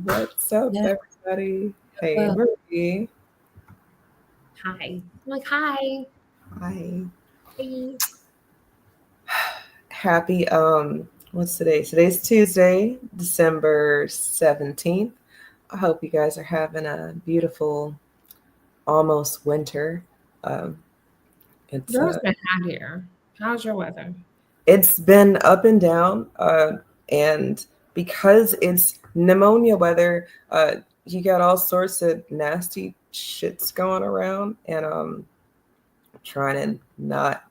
What's up, Yeah. everybody? Hey, Well, Marie. hi. I'm like, hi. Hi. Hey. Happy, what's today? Today's Tuesday, December 17th. I hope you guys are having a beautiful, almost winter. Um, it's Girl, it's been hot here. How's your weather? it's been up and down, and because it's pneumonia weather, you got all sorts of nasty shits going around, and trying to not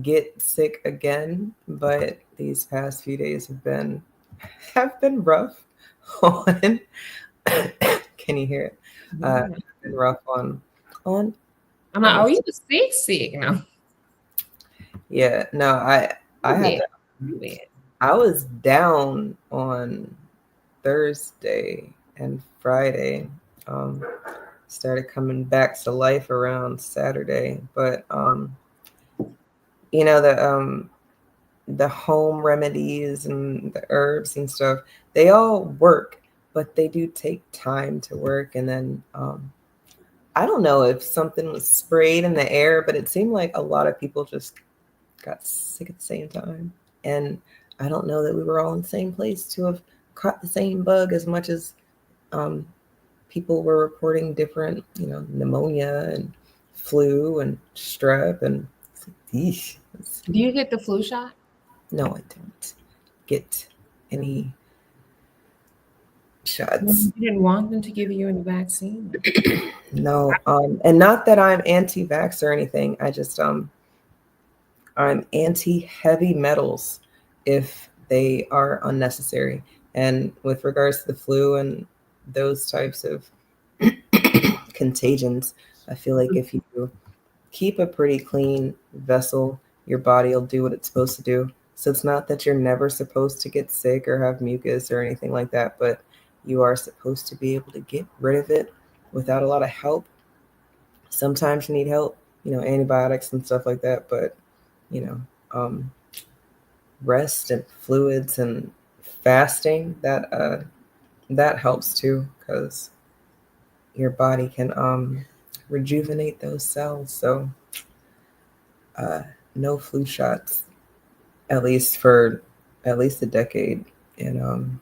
get sick again, but these past few days have been rough on can you hear it? Yeah. Have been rough on I'm like, on oh, you was sick. No. yeah, no, I You had bad. to You bad. I was down on Thursday and Friday. Um Started coming back to life around Saturday, but you know the home remedies and the herbs and stuff, they all work, but they do take time to work. And then I don't know if something was sprayed in the air, but it seemed like a lot of people just got sick at the same time. And I don't know that we were all in the same place to have caught the same bug as much as um, people were reporting different, pneumonia and flu and strep. And it's like, eesh, Do you get the flu shot? no, I don't get any Well, shots. you didn't want them to give you any vaccine. No, and not that I'm anti-vax or anything. I just I'm anti-heavy metals if they are unnecessary. And with regards to the flu and those types of contagions, I feel like if you keep a pretty clean vessel, your body will do what it's supposed to do. So it's not that you're never supposed to get sick or have mucus or anything like that, but you are supposed to be able to get rid of it without a lot of help. Sometimes you need help, antibiotics and stuff like that, but you know, um, rest and fluids and fasting, that helps too, because your body can rejuvenate those cells. So uh, no flu shots, at least for at least a decade. And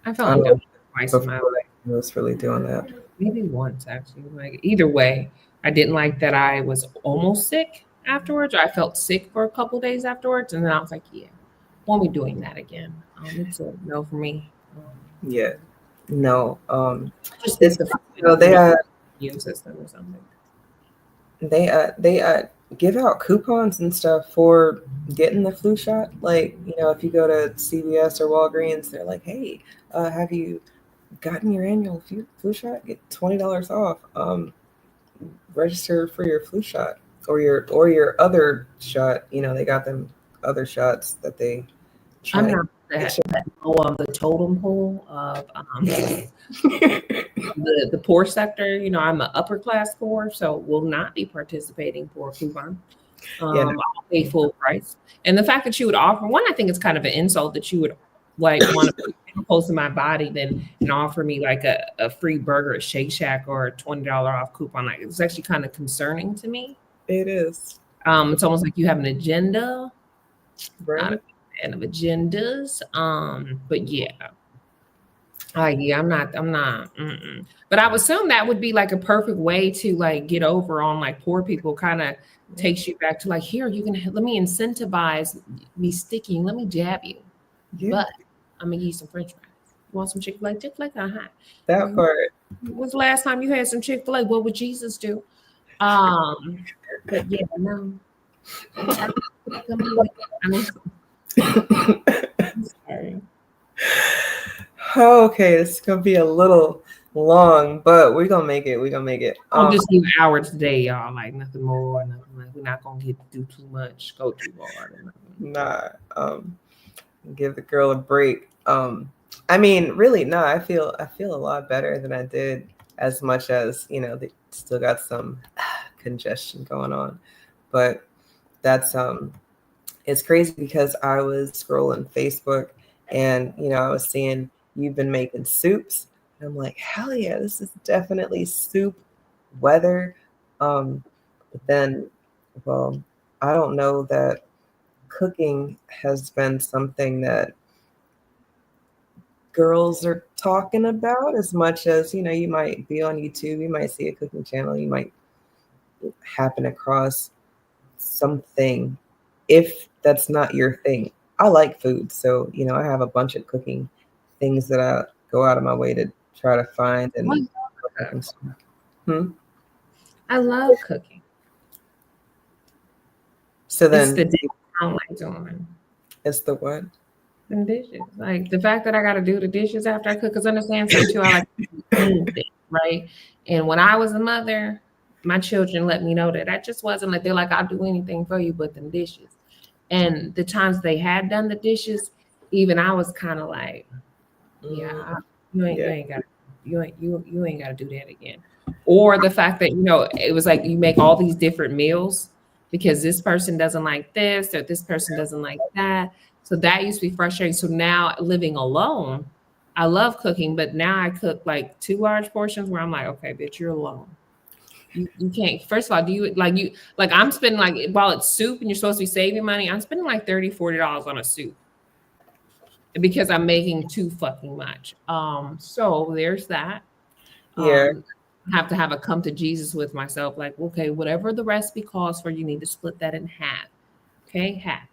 I felt I don't like that know twice in my before life. I was really doing that. Maybe once actually. Like either way, I didn't like that I was almost sick afterwards, or I felt sick for a couple days afterwards, and then I was like, yeah, won't be doing that again. It's a no for me. Yeah, no. I just It's think the flu so weak immune system or something. they give out coupons and stuff for getting the flu shot. Like, if you go to CVS or Walgreens, they're like, "Hey, have you gotten your annual flu shot? Get $20 off. Register for your flu shot or your other shot. They got them other shots that they try I'm to not get that low on the totem pole of you." the poor sector. I'm an upper class poor, so will not be participating for a coupon. Yeah, I'll pay full price. And the fact that you would offer one, I think it's kind of an insult that you would like want to put close to my body then and offer me like a free burger at Shake Shack or a $20 off coupon. Like it's actually kind of concerning to me. it is It's almost like you have an agenda. Not a right. fan of agendas. But yeah. Yeah, I'm not. Mm-mm. But I would assume that would be like a perfect way to like get over on like poor people. Kind of takes you back to like, here you can let me incentivize me sticking. Let me jab you, Yeah, but I'm gonna give you some French fries. You want some Chick Fil A? Chick Fil A kind of hot. that part. When's the last time you had some Chick Fil A? What would Jesus do? But yeah, no. It's gonna be like, I'm sorry. Okay, it's gonna be a little long, but we're gonna make it. We're gonna make it. I'll just do hours today, y'all. Like nothing more, nothing less. We're not gonna get do too much, go too hard, or nothing. Nah, give the girl a break. I mean, really, nah. I feel a lot better than I did. As much as they still got some congestion going on, but that's it's crazy because I was scrolling Facebook and I was seeing you've been making soups. I'm like, hell yeah, this is definitely soup weather. But then, well, I don't know that cooking has been something that girls are talking about as much as, you might be on YouTube, you might see a cooking channel, you might happen across something if that's not your thing. I like food, so I have a bunch of cooking things that I go out of my way to try to find and Hmm? I love cooking. So then it's the dish I don't like doing. It's the what? The dishes. Like the fact that I got to do the dishes after I cook. Because understand something too. I like anything, right? And when I was a mother, my children let me know that I just wasn't like they're like I'll do anything for you but them dishes. And the times they had done the dishes, even I was kind of like, yeah, you ain't got to do that again. Or the fact that it was like you make all these different meals because this person doesn't like this or this person doesn't like that. So that used to be frustrating. So now living alone, I love cooking, but now I cook like 2 large portions where I'm like, okay, bitch, you're alone. You can't. First of all, I'm spending like while it's soup and you're supposed to be saving money, I'm spending like $30-$40 on a soup because I'm making too fucking much. So there's that. Yeah. Have to have a come to Jesus with myself. Like, okay, whatever the recipe calls for, you need to split that in half. Okay, half.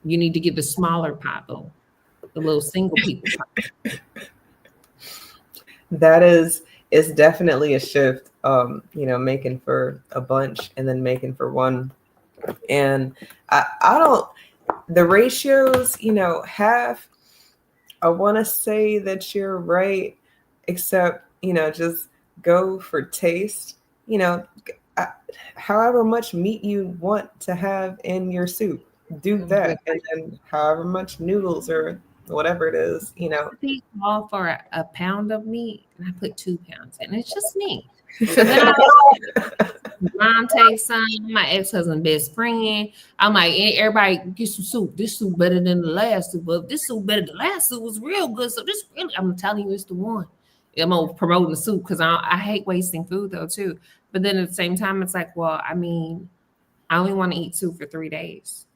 You need to get the smaller pot though, the little single people pot. That is definitely a shift. Making for a bunch and then making for one. And I don't, the ratios, half, I want to say that you're right, except, just go for taste, however much meat you want to have in your soup, do that. And then however much noodles or whatever it is, They call for a pound of meat and I put 2 pounds in. It's just me. So then mom takes some, my ex-husband best friend. I'm like, everybody get some soup. This soup better than the last soup. But this soup better than the last soup was real good. So this really, I'm telling you, it's the one. I'm promoting the soup because I hate wasting food though too. But then at the same time, it's like, well, I mean, I only want to eat soup for 3 days.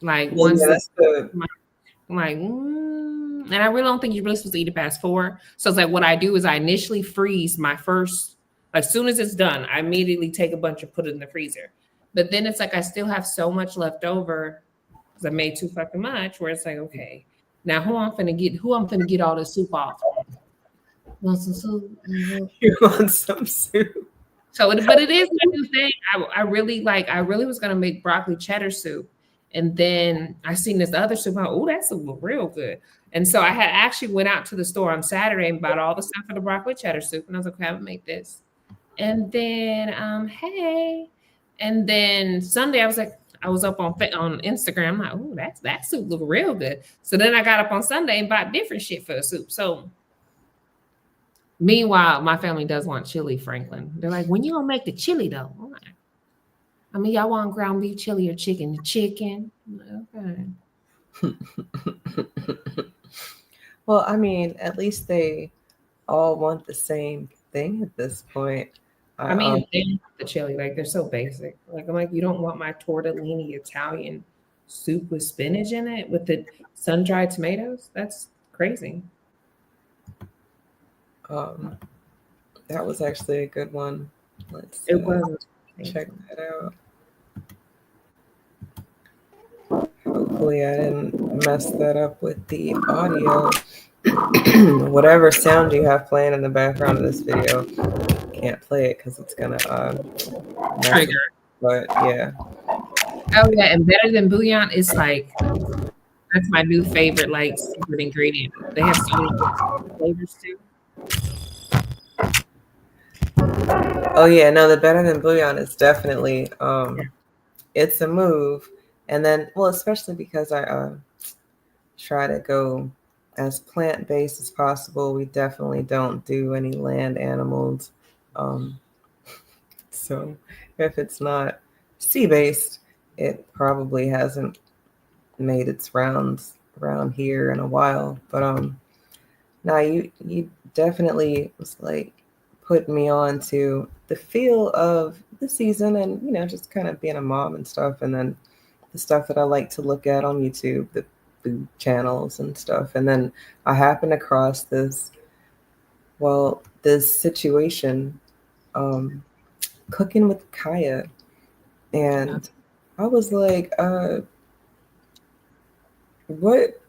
Like once I'm like, and I really don't think you're really supposed to eat it past 4. So it's like what I do is I initially freeze my first. As soon as it's done, I immediately take a bunch and put it in the freezer. But then it's like I still have so much left over because I made too fucking much. Where it's like, okay, now who I'm finna get all this soup off? Want some soup? You want some soup? So, but it is a new thing. I really was gonna make broccoli cheddar soup, and then I seen this other soup. Oh, that soup look real good. And so I had actually went out to the store on Saturday and bought all the stuff for the broccoli cheddar soup, and I was like, okay, I would make this. And then, and then Sunday I was like, I was up on Instagram. I'm like, oh, that soup look real good. So then I got up on Sunday and bought different shit for the soup. So meanwhile, my family does want chili, Franklin. They're like, when you gonna make the chili though? I'm like, I mean, y'all want ground beef chili or chicken? Chicken. Okay. Well, I mean, at least they all want the same thing at this point. I mean, the chili, like they're so basic. Like I'm like, you don't want my tortellini Italian soup with spinach in it with the sun-dried tomatoes? That's crazy. That was actually a good one. Let's it was check that out. Hopefully I didn't mess that up with the audio. Whatever sound you have playing in the background of this video, can't play it because it's gonna trigger. But yeah. Oh yeah, and better than bouillon is like that's my new favorite like secret ingredient. They have so many flavors too. Oh yeah, no, the better than bouillon is definitely it's a move. And then, well, especially because I try to go as plant-based as possible. We definitely don't do any land animals. So if it's not sea-based, it probably hasn't made its rounds around here in a while. But Now you definitely was like putting me on to the feel of the season, and just kind of being a mom and stuff, and then the stuff that I like to look at on YouTube, the food channels and stuff. And then I happened across this situation, um, cooking with Kaya, and I was like, what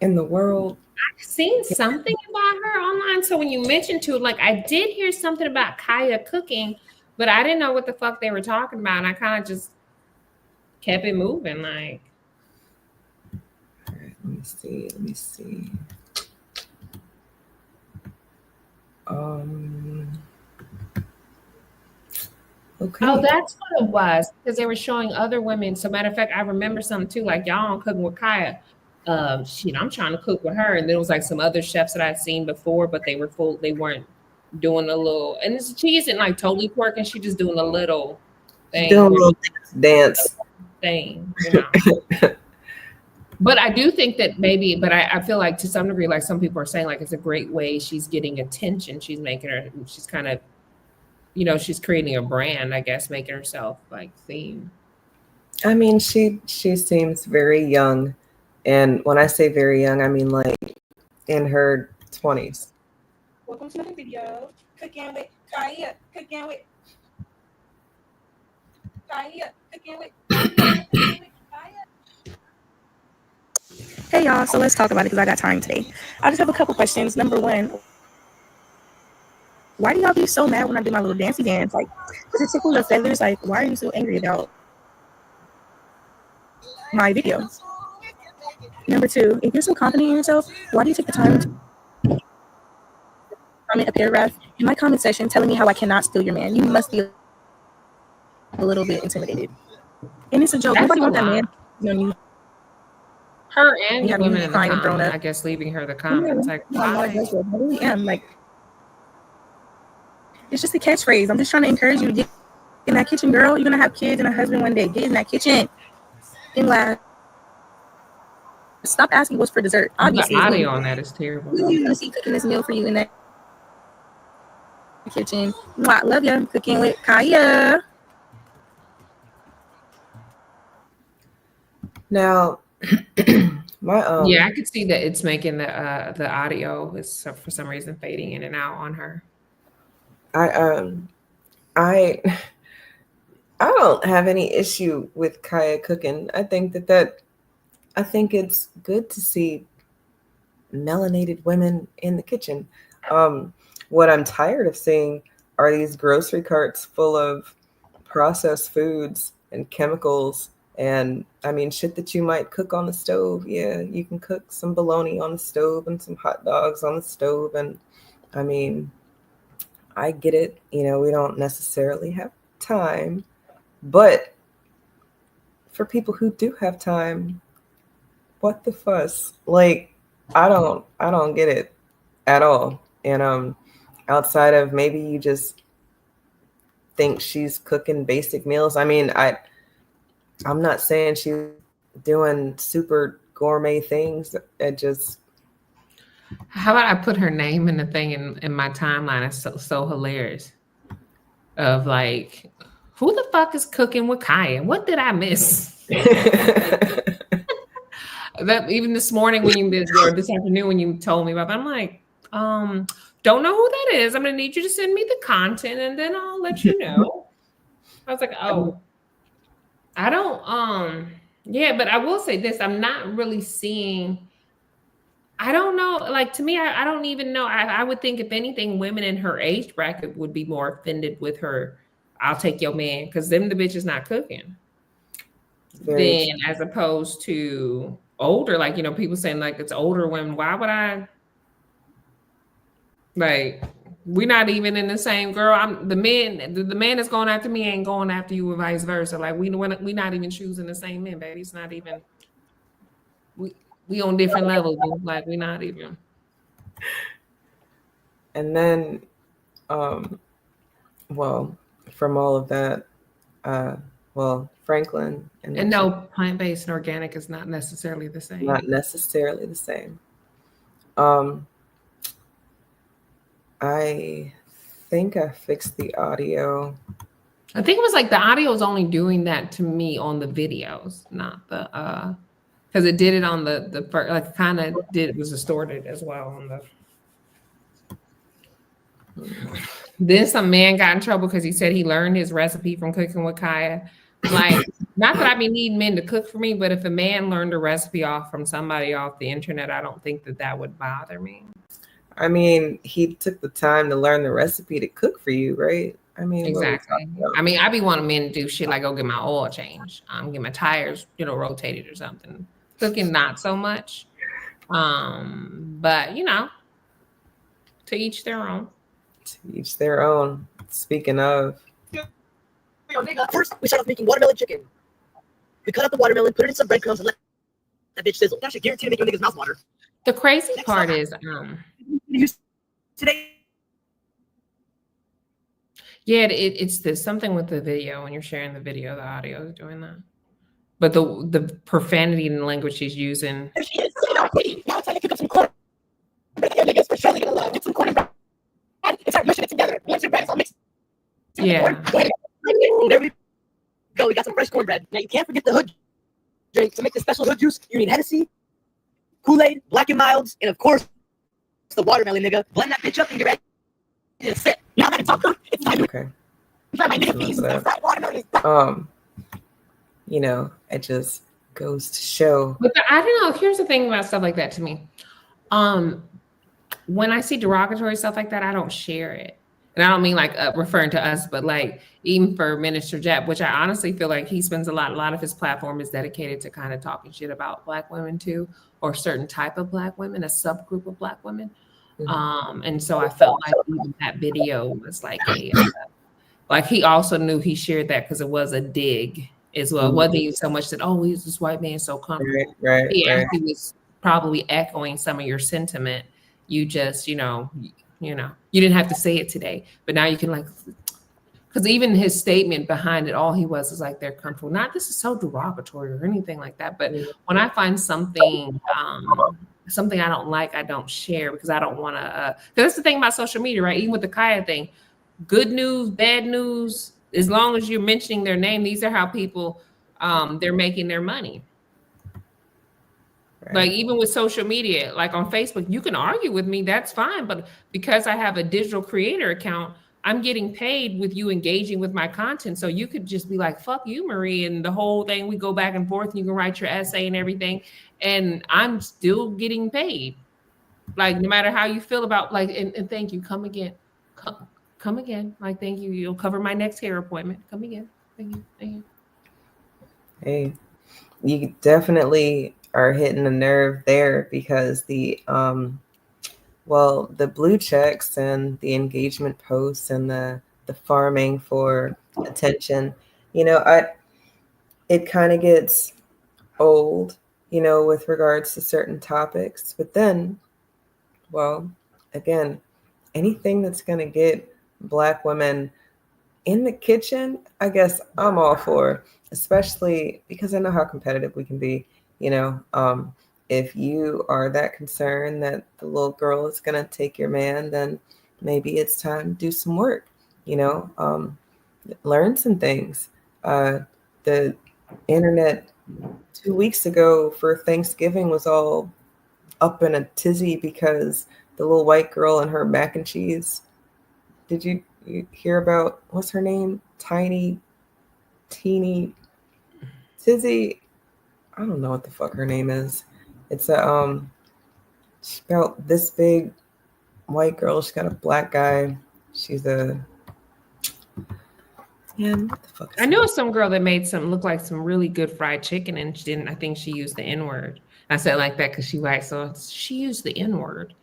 in the world? I've seen something about her online. So when you mentioned to, like, I did hear something about Kaya cooking, but I didn't know what the fuck they were talking about. And I kind of just kept it moving. Like, All right, let me see. Um, okay. oh, that's what it was, because they were showing other women. So matter of fact, I remember something too, like y'all on Cooking with Kaya. Shit, I'm trying to cook with her. And there was like some other chefs that I'd seen before, but they weren't doing a little, and she isn't like totally twerking, she just doing a little She's thing doing a where little dance. thing, But I do think that maybe, but I feel like to some degree, like some people are saying, like it's a great way she's getting attention. She's kind of, she's creating a brand, I guess, making herself like seen. I mean, she seems very young, and when I say very young, I mean like in her 20s. Welcome to the video. Cooking with Kaya. Cooking with Kaya. Cooking with Kaya. Hey y'all, so let's talk about it because I got time today. I just have a couple questions. Number one, why do y'all be so mad when I do my little dancey dance? Like, does it tickle your feathers? Like, why are you so angry about my video? Number two, if you're so confident in yourself, why do you take the time to comment a paragraph in my comment section telling me how I cannot steal your man? You must be a little bit intimidated. And it's a joke. Nobody wants that man. You. Her and the women in the comments, I guess, leaving her the comments. Like, why? I really am. Like, it's just a catchphrase. I'm just trying to encourage you to get in that kitchen, girl. You're gonna have kids and a husband one day. Get in that kitchen. And last, stop asking what's for dessert. Obviously, the audio on that is terrible. You're gonna see cooking this meal for you in that kitchen. Mwah, love you. Cooking with Kaya. Now, yeah, I could see that it's making the audio is for some reason fading in and out on her. I don't have any issue with Kaya cooking. I think I think it's good to see melanated women in the kitchen. What I'm tired of seeing are these grocery carts full of processed foods and chemicals. And I mean, shit that you might cook on the stove. Yeah, you can cook some bologna on the stove and some hot dogs on the stove. And I mean, I get it. We don't necessarily have time. But for people who do have time, what the fuss? Like, I don't get it at all. And outside of maybe you just think she's cooking basic meals. I mean, I'm not saying she's doing super gourmet things. It just. How about I put her name in the thing in my timeline? It's so hilarious. Of like, who the fuck is cooking with Kaya? What did I miss? That even this morning when or this afternoon when you told me about that, I'm like, don't know who that is. I'm gonna need you to send me the content and then I'll let you know. I was like, oh, I don't yeah, but I will say this, I'm not really seeing, I don't know, like to me, I don't even know. I would think if anything, women in her age bracket would be more offended with her, I'll take your man, because them the bitch is not cooking. Then as opposed to older, like, people saying like it's older women. Why would I? Like, we're not even in the same, girl. I'm the man that's going after me ain't going after you, and vice versa. Like we not even choosing the same men, baby. It's not even. We on different levels. Like we're not even. And then, well, from all of that, Franklin and no, plant-based and organic is not necessarily the same. Not necessarily the same. I think I fixed the audio. I think it was like the audio is only doing that to me on the videos, not the because it did it on the first, like kind of did, it was distorted as well on the. Then some man got in trouble because he said he learned his recipe from Cooking with Kaya. Like, not that I be needing men to cook for me, but if a man learned a recipe off from somebody off the internet, I don't think that would bother me. I mean, he took the time to learn the recipe to cook for you, right? I mean, exactly. I mean, I be wanting men to do shit like go get my oil changed, get my tires, rotated or something. Cooking, not so much. But to each their own. To each their own. Speaking of. First, we start off making watermelon chicken. We cut up the watermelon, put it in some breadcrumbs, and let that bitch sizzle. That should guarantee to make your niggas mouth water. The crazy part is, today. Yeah, it's something with the video when you're sharing the video, the audio is doing that. But the profanity in the language she's using. Now it's time to cook up some corn. Niggas for sure gonna love. Get some corn and bread. And start mushing it together. Once your bread is all mixed. Yeah. There we go. We got some fresh cornbread. Now you can't forget the hood drink. To make the special hood juice, you need Hennessy, Kool-Aid, Black and Milds, and of course the watermelon, nigga. Blend that bitch up and get ready to sip. Now that it's all cooked, it's time to Okay. try my nigga peas. It just goes to show. But I don't know. Here's the thing about stuff like that to me. When I see derogatory stuff like that, I don't share it. And I don't mean like referring to us, but like even for Minister Jeb, which I honestly feel like he spends a lot of his platform is dedicated to kind of talking shit about Black women too, or certain type of Black women, a subgroup of Black women. Mm-hmm. And so I felt like even that video was like like he also knew he shared that because it was a dig as well. Mm-hmm. It wasn't even so much that, oh, he's this white man so comfortable. Right. He actually was probably echoing some of your sentiment. You just, you didn't have to say it today, but now you can because even his statement behind it, all he was like, they're comfortable. Not this is so derogatory or anything like that. But when I find something I don't like, I don't share because I don't want to. That's the thing about social media, right? Even with the Kaya thing, good news, bad news, as long as you're mentioning their name, these are how people, they're making their money. Right. Like even with social media, like on Facebook, you can argue with me, that's fine. But because I have a digital creator account, I'm getting paid with you engaging with my content. So you could just be like, fuck you, Marie. And the whole thing, we go back and forth and you can write your essay and everything. And I'm still getting paid. Like no matter how you feel about and thank you, come again. Come again. Like, thank you. You'll cover my next hair appointment. Come again. Thank you. Hey, you definitely are hitting a nerve there because the blue checks and the engagement posts and the farming for attention, it kind of gets old, with regards to certain topics. But then, again, anything that's going to get Black women in the kitchen, I guess I'm all for, especially because I know how competitive we can be. If you are that concerned that the little girl is going to take your man, then maybe it's time to do some work, learn some things. The internet 2 weeks ago for Thanksgiving was all up in a tizzy because the little white girl and her mac and cheese. Did you hear about, what's her name? Teeny Tizzy. I don't know what the fuck her name is. It's she's about this big white girl. She's got a Black guy. She's what the fuck? I knew some girl that made look like some really good fried chicken, and she didn't. I think she used the N-word. I said like that because she white, so she used the N-word,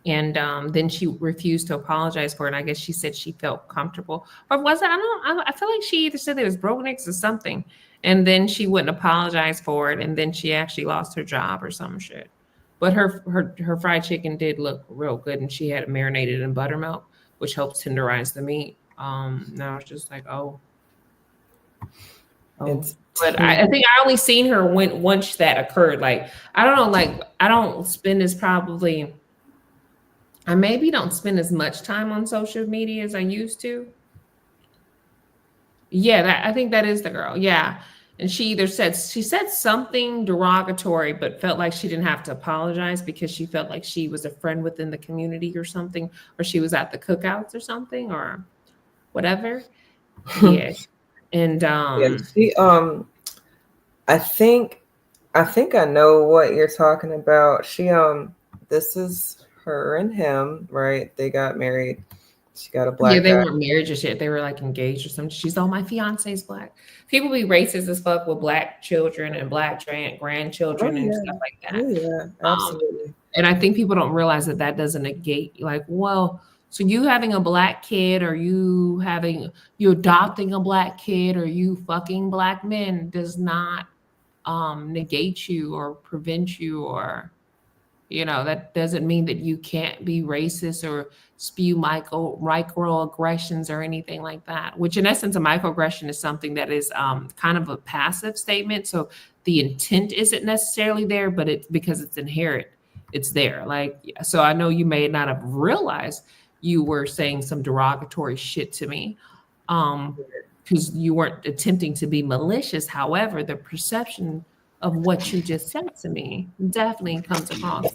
and then she refused to apologize for it. And I guess she said she felt comfortable, or was it? I feel like she either said it was broken eggs or something. And then she wouldn't apologize for it. And then she actually lost her job or some shit. But her fried chicken did look real good. And she had it marinated in buttermilk, which helps tenderize the meat. Now it's just like, oh. But I think I only seen her once that occurred. Like, I don't know, like, I don't spend this probably I maybe don't spend as much time on social media as I used to. Yeah, I think that is the girl. Yeah. And she said something derogatory, but felt like she didn't have to apologize because she felt like she was a friend within the community or something, or she was at the cookouts or something or whatever. Yeah. And Yeah, she I think I know what you're talking about. She this is her and him, right? They got married. She got a yeah, black they guy. weren't married just yet. They were like engaged or something. She's my fiance's black. People be racist as fuck with black children and black Oh grandchildren and yeah. stuff like that. Oh yeah, Um, absolutely. and I think people don't realize that that doesn't negate, like, well, so you having a black kid or you adopting a black kid or you fucking black men does not negate you or prevent you or that doesn't mean that you can't be racist or spew microaggressions or anything like that, which in essence a microaggression is something that is kind of a passive statement, so the intent isn't necessarily there, but it's because it's inherent, it's there. Like, so I know you may not have realized you were saying some derogatory shit to me, because you weren't attempting to be malicious. However, the perception of what you just said to me definitely comes across.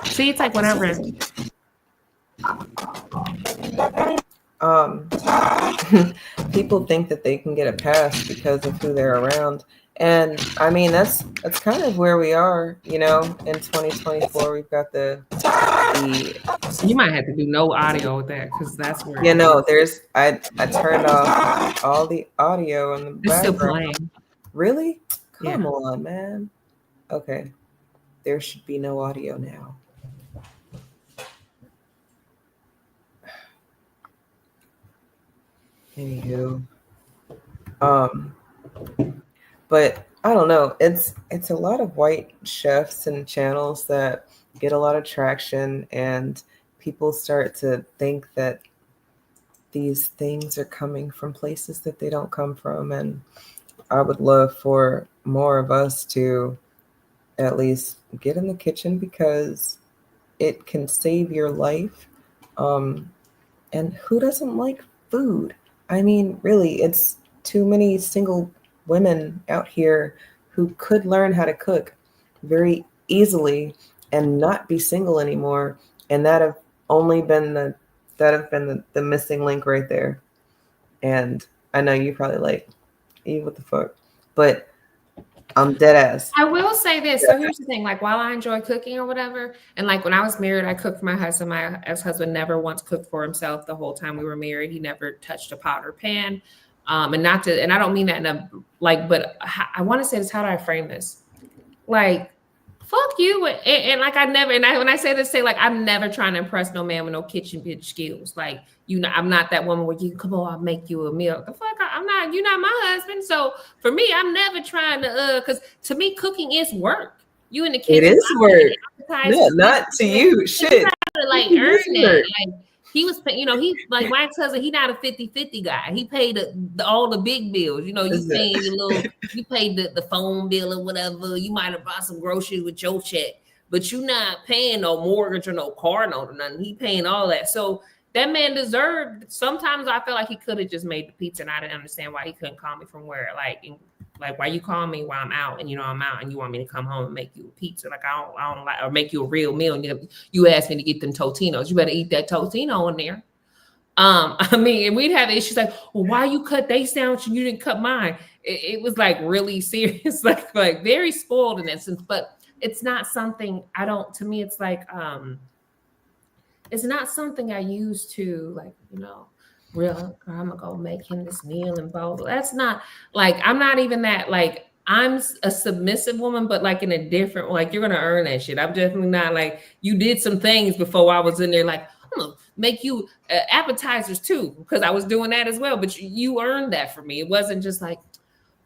See, it's like whatever. People think that they can get a pass because of who they're around. And I mean, that's kind of where we are, in 2024. We've got the You might have to do no audio with that because that's where there's I turned off all the audio in the it's still background. playing. Really? Come on, man. Okay. There should be no audio now. Anywho. But I don't know. It's a lot of white chefs and channels that get a lot of traction, and people start to think that these things are coming from places that they don't come from. And I would love for more of us to at least get in the kitchen because it can save your life. And who doesn't like food? I mean, really, it's too many single women out here who could learn how to cook very easily and not be single anymore. And that have been the missing link right there. And I know you probably like, what the fuck? But I'm dead ass. I will say this. So here's the thing, like while I enjoy cooking or whatever, and like when I was married, I cooked for my husband. My ex-husband never once cooked for himself the whole time we were married. He never touched a pot or pan. And I don't mean that in a but I want to say this, how do I frame this? Like, fuck you. And like when I say this, say like I'm never trying to impress no man with no kitchen bitch skills. Like, I'm not that woman where you come on, I'll make you a meal. The fuck, I'm not, you're not my husband. So for me, I'm never trying to because to me, cooking is work. You in the kitchen. It is work. No, not to you. Shit. Like earn that. Like he was, he like my ex-husband, he not a 50-50 guy. He paid all the big bills. You paying you paid the phone bill or whatever. You might have bought some groceries with your check, but you not paying no mortgage or no car note or nothing. He paying all that. So that man deserved. Sometimes I feel like he could have just made the pizza, and I didn't understand why he couldn't call me from where, like why you call me while I'm out, and I'm out, and you want me to come home and make you a pizza, like I don't like, or make you a real meal, and you asked me to get them Totinos. You better eat that Totino in there. I mean, and we'd have issues like, well, why you cut their sandwich and you didn't cut mine? It was like really serious, like very spoiled in that sense. But it's not something to me, it's like it's not something I used to real, I'm gonna go make him this meal and blah, blah. That's not like, I'm not even that, like, I'm a submissive woman, but like in a different, like, you're gonna earn that shit. I'm definitely not like, you did some things before I was in there, like, I'm gonna make you appetizers too, because I was doing that as well. But you earned that for me. It wasn't just like,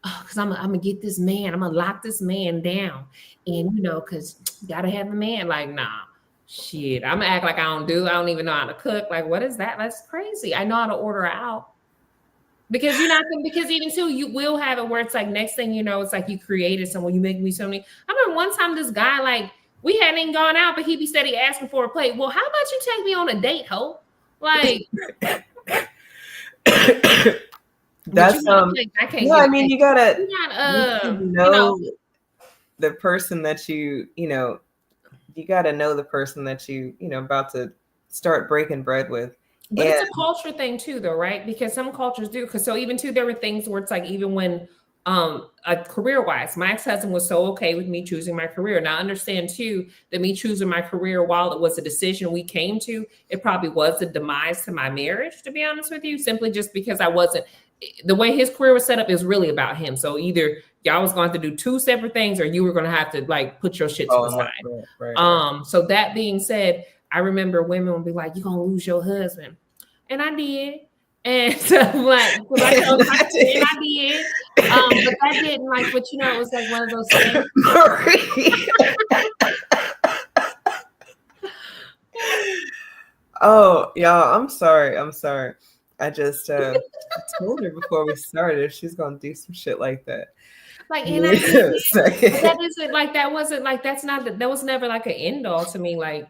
because I'm gonna get this man, I'm gonna lock this man down, and because you gotta have a man. Like, nah. Shit, I'm gonna act like I don't even know how to cook. Like, what is that? That's crazy. I know how to order out. Because because even too, you will have it where it's like next thing you know, it's like you created someone, you make me something. I remember one time this guy like We hadn't even gone out, but he be steady asking for a plate. Well, how about you take me on a date, ho? Like, that's I can't. No, I mean you gotta you know the person that you gotta know the person that you about to start breaking bread with. But it's a culture thing too, though, right? Because some cultures do. Because so even too, there were things where it's like even when career-wise, my ex-husband was so okay with me choosing my career. Now I understand too that me choosing my career, while it was a decision we came to, it probably was a demise to my marriage, to be honest with you, simply just because I wasn't. The way his career was set up is really about him. So either y'all was going to do two separate things, or you were going to have to like put your shit to the side. Right. So that being said, I remember women would be like, "You're gonna lose your husband," and I did. And so like, I did. But I didn't like. But it was like one of those things. Oh, y'all, I'm sorry. I just I told her before we started she's gonna do some shit like that. Like, and that isn't like that wasn't like that was never like an end all to me. Like,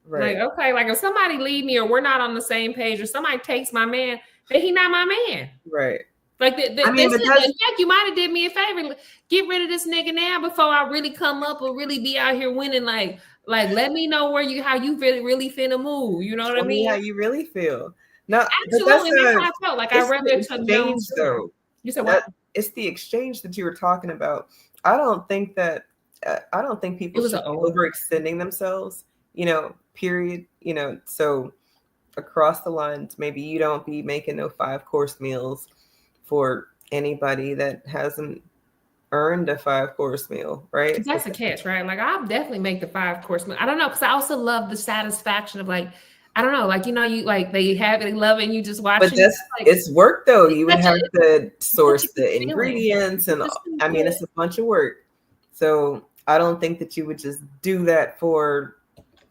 right. Like, okay, like if somebody leave me or we're not on the same page or somebody takes my man, then he not my man. Right. Like in fact, you might have did me a favor. Get rid of this nigga now before I really come up or really be out here winning. Like let me know how you really finna move. You know what I mean? How you really feel. No, absolutely. That's how I felt. Like I rather exchange though. You said what? It's the exchange that you were talking about. I don't think people should be overextending themselves. Period. So across the lines, maybe you don't be making no 5-course meals for anybody that hasn't earned a 5-course meal, right? That's the catch, right? Like I'll definitely make the 5-course meal. I don't know, because I also love the satisfaction of like, I don't know, like you like they love it and you just watch it. But it's work though. You would have to source the ingredients and I mean it's a bunch of work. So I don't think that you would just do that for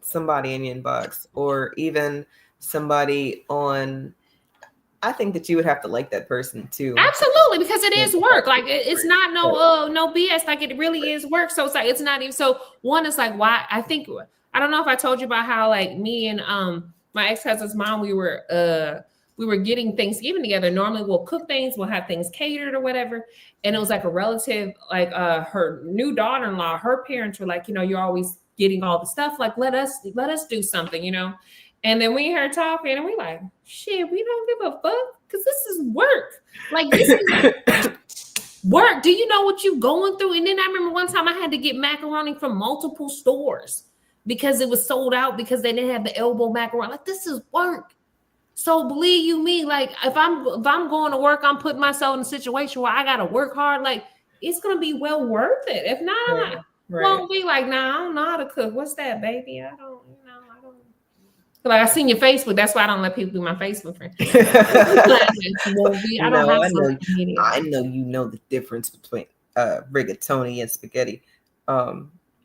somebody in your inbox or even somebody on. I think that you would have to like that person too. Absolutely, because it is work. Like it's not no BS. Like it really is work. So it's like it's not even. So one is like why I don't know if I told you about how like me and my ex-husband's mom we were getting Thanksgiving together. Normally we'll cook things, we'll have things catered or whatever. And it was like a relative, like her new daughter-in-law. Her parents were like, you're always getting all the stuff. Like let us do something, And then we heard talking and we like, shit, we don't give a fuck because this is work. Like this is work. Do you know what you're going through? And then I remember one time I had to get macaroni from multiple stores because it was sold out because they didn't have the elbow macaroni. Like this is work. So believe you me, like if I'm going to work, I'm putting myself in a situation where I gotta work hard. Like it's gonna be well worth it. If not, won't be like, nah, I don't know how to cook. What's that, baby? I don't. Like I seen your Facebook, that's why I don't let people be my Facebook friend. I know you know the difference between rigatoni and spaghetti.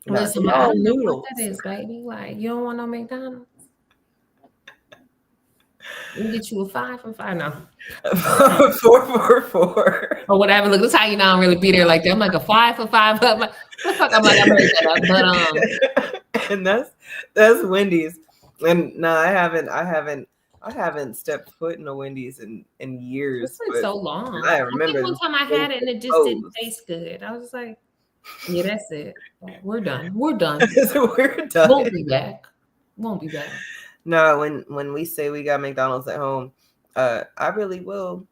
Listen, I don't know what that is, baby. Like you don't want no McDonald's. We'll get you a 5 for $5 now. 4 for $4. Or whatever. Look, that's how you know I don't really be there like that. I'm like a 5 for $5. I'm like, what the fuck? I'm like, I made that up. But and that's Wendy's. And no, I haven't stepped foot in a Wendy's in years. It's been so long. I remember think one time I had it and it just didn't taste good. I was just like, yeah, that's it. We're done. We're done. We're done. Won't be back. No, when we say we got McDonald's at home, I really will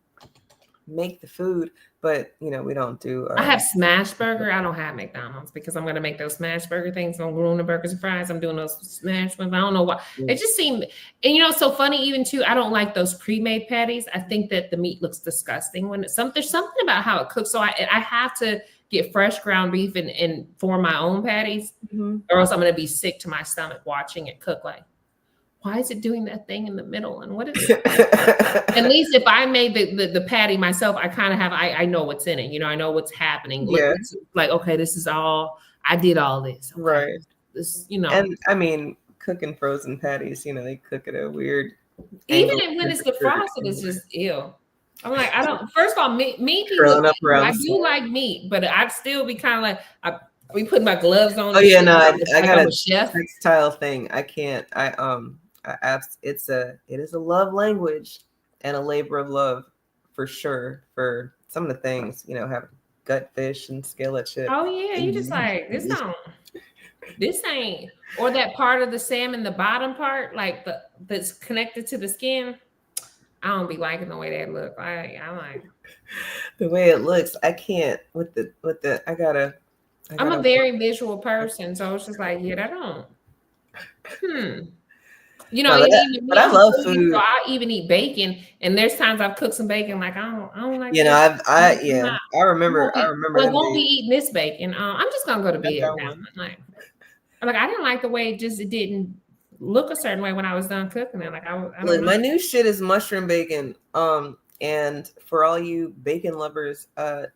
make the food, but we don't do. I have Smash Burger. I don't have McDonald's because I'm gonna make those Smash Burger things. I'm ruining the burgers and fries. I'm doing those Smash ones. I don't know why. It just seemed, and it's so funny even too. I don't like those pre-made patties. I think that the meat looks disgusting when there's something about how it cooks. So I have to get fresh ground beef and form my own patties, or else I'm gonna be sick to my stomach watching it cook. Like, why is it doing that thing in the middle? And what is it? At least if I made the patty myself, I kind of have, I know what's in it. I know what's happening. Yeah. Like, okay, this is all, I did all this. Okay. Right. This, And I mean, cooking frozen patties, they cook it a weird. Even when it's defrosted, it's just ew. I'm like, first of all, meat people, I do like meat, but I'd still be kind of like, We put my gloves on. Oh and yeah, shit, no, I like got I'm a a chef. textile thing. I can't. It is a love language and a labor of love for sure. For some of the things, having gutfish and skillet shit. Oh yeah, you just like this ain't, or that part of the salmon, the bottom part, like that's connected to the skin. I don't be liking the way that look. I'm like, the way it looks. I can't with the. I gotta. I'm a very visual person, so it's just like, yeah, that don't. No, Even me, but I I'm a love foodie, so food. I even eat bacon. And there's times I've cooked some bacon, like I don't like You know, this. I remember Like, them won't be days. eating this bacon. I'm just gonna go to I bed got now. one. Like I didn't like the way it didn't look a certain way when I was done cooking it. Like I don't Look, know. my new shit is mushroom bacon. And for all you bacon lovers, y'all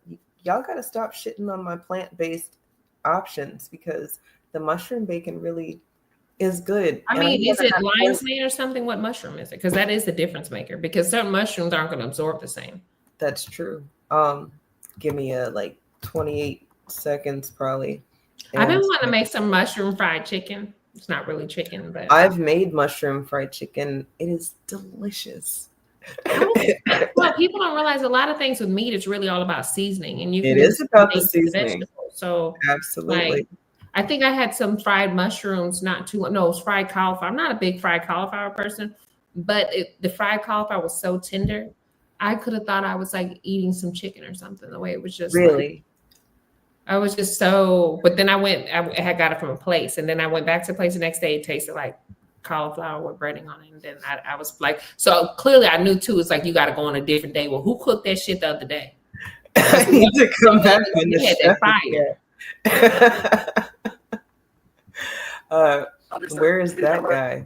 gotta stop shitting on my plant-based options because the mushroom bacon really is good. I mean, is it lion's mane or something? What mushroom is it? Because that is the difference maker. Because certain mushrooms aren't going to absorb the same. That's true. Give me like 28 seconds probably. I've been wanting to make some mushroom fried chicken. It's not really chicken, but I've made mushroom fried chicken. It is delicious. Well, people don't realize a lot of things with meat. It's really all about seasoning, and It is about the seasoning. So absolutely. I think I had some fried mushrooms it was fried cauliflower. I'm not a big fried cauliflower person, but the fried cauliflower was so tender. I could have thought I was like eating some chicken or something. The way it was just really. I was just so. But then I had got it from a place, and then I went back to the place the next day. It tasted like cauliflower with breading on it, and then I was like, so clearly I knew too. It's like you got to go on a different day. Well, who cooked that shit the other day? I need to come back when you had that fire. Where is that guy?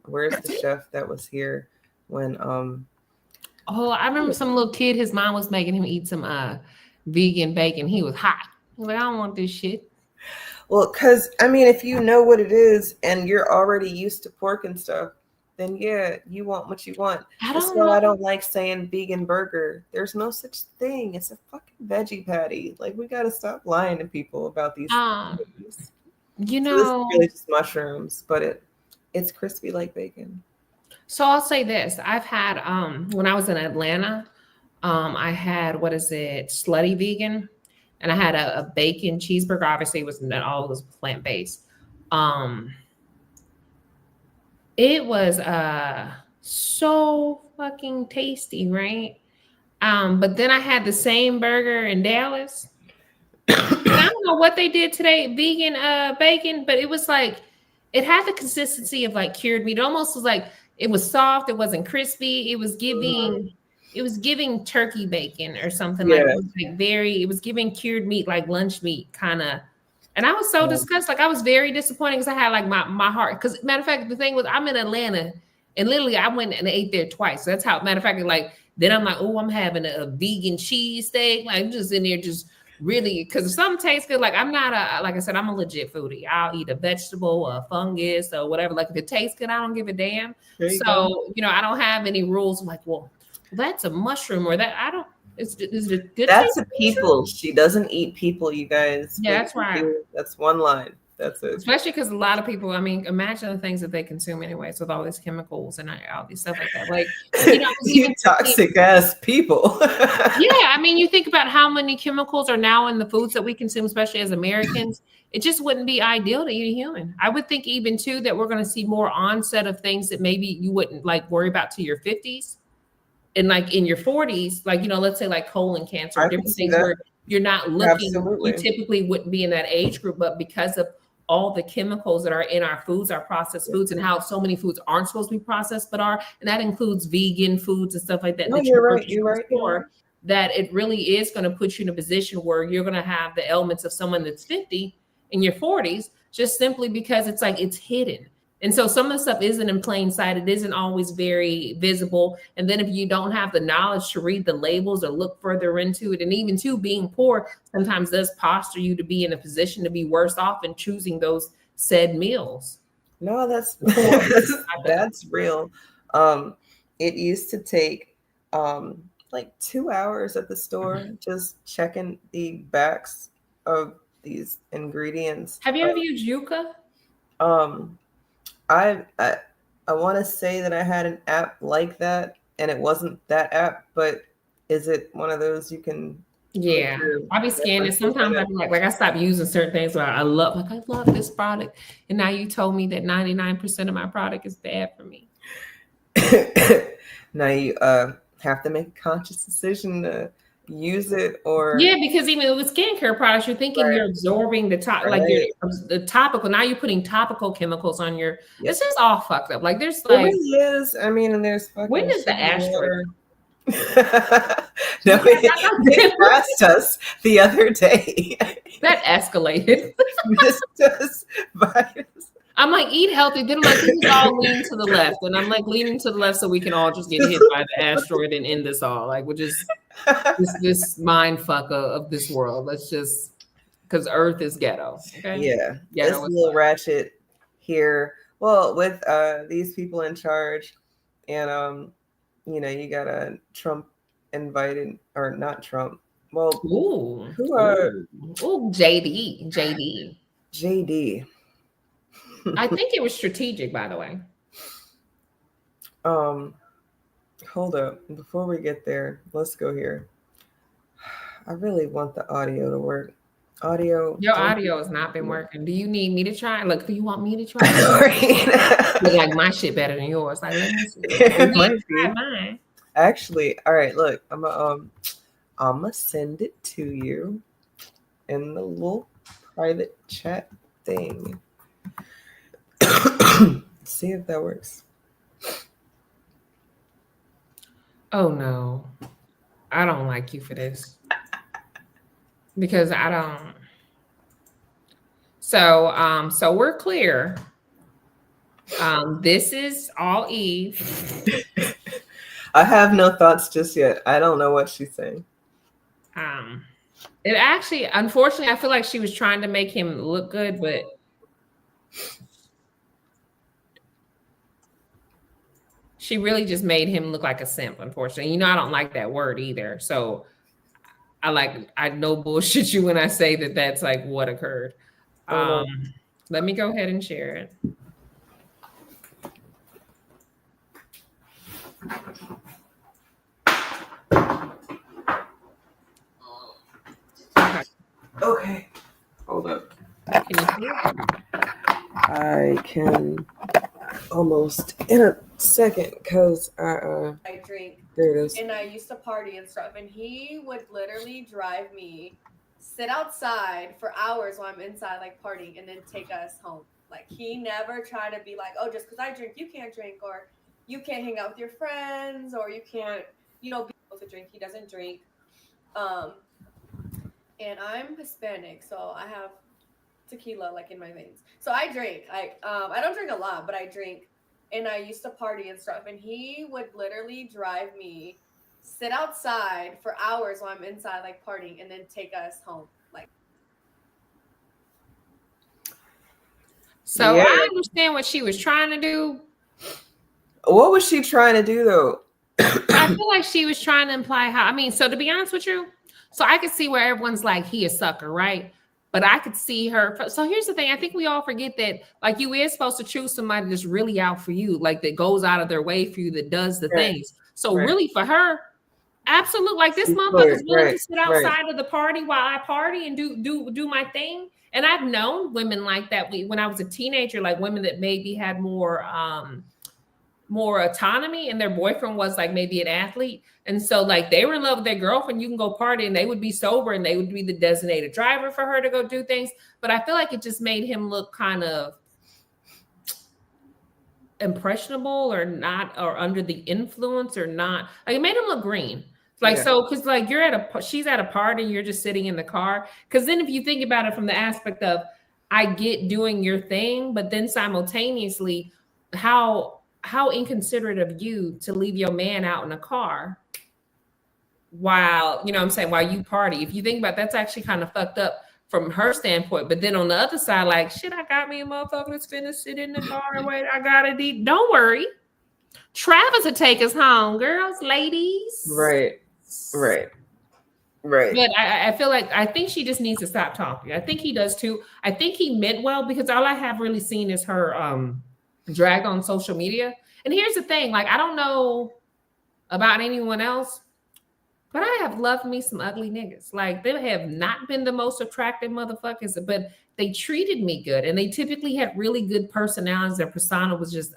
Where's the chef that was here when Oh, I remember some little kid, his mom was making him eat some vegan bacon. He was hot. He was like, I don't want this shit. Well, because I mean, if you know what it is and you're already used to pork and stuff, then yeah, you want what you want. That's why I don't like saying vegan burger. There's no such thing. It's a fucking veggie patty. Like, we gotta stop lying to people about these things. You know, so this is really just mushrooms, but it's crispy like bacon. So I'll say this. I've had when I was in Atlanta, I had Slutty Vegan, and I had a bacon cheeseburger. Obviously, all was plant-based. It was so fucking tasty, right? But then I had the same burger in Dallas. I don't know what they did today, vegan bacon, but it was like it had the consistency of like cured meat. It almost was like it was soft, it wasn't crispy. It was giving turkey bacon or something. Like it was giving cured meat, like lunch meat kind of. And I was so disgusted. Like I was very disappointed because I had like my heart. Because matter of fact, the thing was I'm in Atlanta and literally I went and ate there twice. So that's how matter of fact, like then I'm like, oh, I'm having a vegan cheese steak. Like I'm just in there just really because if something tastes good, like I'm not like I said, I'm a legit foodie. I'll eat a vegetable or a fungus or whatever. Like if it tastes good, I don't give a damn. So, I don't have any rules. I'm like, well, that's a mushroom or that I don't. Is it good? That's a people. She doesn't eat people, you guys. Yeah, that's right. That's one line. That's it. Especially because a lot of people, I mean, imagine the things that they consume anyways with all these chemicals and all these stuff like that. Like, you toxic ass people. Yeah, I mean, you think about how many chemicals are now in the foods that we consume, especially as Americans. It just wouldn't be ideal to eat a human. I would think even too that we're going to see more onset of things that maybe you wouldn't like worry about to your 50s. And like in your 40s, like, let's say like colon cancer, different things where you're not looking, you typically wouldn't be in that age group, but because of all the chemicals that are in our foods, our processed foods, and how so many foods aren't supposed to be processed, but are, and that includes vegan foods and stuff like that. No, you're right. That it really is going to put you in a position where you're going to have the elements of someone that's 50 in your 40s, just simply because it's like it's hidden. And so some of the stuff isn't in plain sight. It isn't always very visible. And then if you don't have the knowledge to read the labels or look further into it, and even too, being poor sometimes does posture you to be in a position to be worse off in choosing those said meals. No, that's real. It used to take like 2 hours at the store just checking the backs of these ingredients. Have you ever used Yuka? I want to say that I had an app like that, and it wasn't that app, but is it one of those you can? Yeah, I'll be scanning. Sometimes I be like I stop using certain things. Where I love this product, and now you told me that 99% of my product is bad for me. Now you have to make a conscious decision to use it, or because even with skincare products, you're thinking you're absorbing the top, like the topical. Now you're putting topical chemicals on your. Yep. It's just all fucked up. Like there's like it really is. I mean, and there's fucking. When is the asteroid? No, it passed us the other day. That escalated. I'm like, eat healthy. Then I'm like, this is all leaning to the left. And I'm like leaning to the left so we can all just get hit by the asteroid and end this all. Like, we're just this mind fuck of this world. Let's just, because Earth is ghetto. Okay? Yeah. Ghetto, it's a little ratchet here. Well, with these people in charge, and you got a Trump invited, or not Trump. Well, who are JD. I think it was strategic, by the way. Hold up. Before we get there, let's go here. I really want the audio to work. Your audio has not been working. Do you need me to try? Look, do you want me to try? Like my shit better than yours. Like, let me see. Mine. Actually, all right. Look, I'm gonna send it to you in the little private chat thing. See if that works. Oh no, I don't like you for this. Because I don't. So we're clear. This is all Eve. I have no thoughts just yet. I don't know what she's saying. It actually, unfortunately, I feel like she was trying to make him look good, but she really just made him look like a simp, unfortunately. I don't like that word either. So I no bullshit you when I say that that's like what occurred. Let me go ahead and share it. Okay. Hold up. Can you see it? I can almost in a second because I drink. There it is. And I used to party and stuff, and he would literally drive me, sit outside for hours while I'm inside like partying, and then take us home. Like, he never tried to be like, oh, just because I drink, you can't drink, or you can't hang out with your friends, or you can't, be able to drink. He doesn't drink. And I'm Hispanic, so I have tequila like in my veins. So I drink. I don't drink a lot, but I drink. And I used to party and stuff. And he would literally drive me, sit outside for hours while I'm inside like partying, and then take us home. Like. So yeah. I understand what she was trying to do. What was she trying to do though? I feel like she was trying to imply so to be honest with you, so I could see where everyone's like, he a sucker, right? But I could see her. So here's the thing. I think we all forget that, like, you is supposed to choose somebody that's really out for you, like that goes out of their way for you, that does the things. So really for her, absolutely, like this motherfucker's willing to sit outside of the party while I party and do my thing. And I've known women like that when I was a teenager, like women that maybe had more autonomy, and their boyfriend was like maybe an athlete. And so like they were in love with their girlfriend. You can go party and they would be sober and they would be the designated driver for her to go do things. But I feel like it just made him look kind of impressionable or not, or under the influence or not. Like it made him look green. Like, so, cause like she's at a party and you're just sitting in the car. Cause then if you think about it from the aspect of, I get doing your thing, but then simultaneously how inconsiderate of you to leave your man out in a car while, while you party. If you think about it, that's actually kind of fucked up from her standpoint. But then on the other side, like, shit, I got me a motherfucker that's finna sit in the car and wait. I gotta eat. Don't worry. Travis will take us home, girls, ladies. Right. Right. But I feel like I think she just needs to stop talking. I think he does too. I think he meant well because all I have really seen is her drag on social media. And here's the thing, like I don't know about anyone else, but I have loved me some ugly niggas. Like they have not been the most attractive motherfuckers, but they treated me good. And they typically had really good personalities. Their persona was just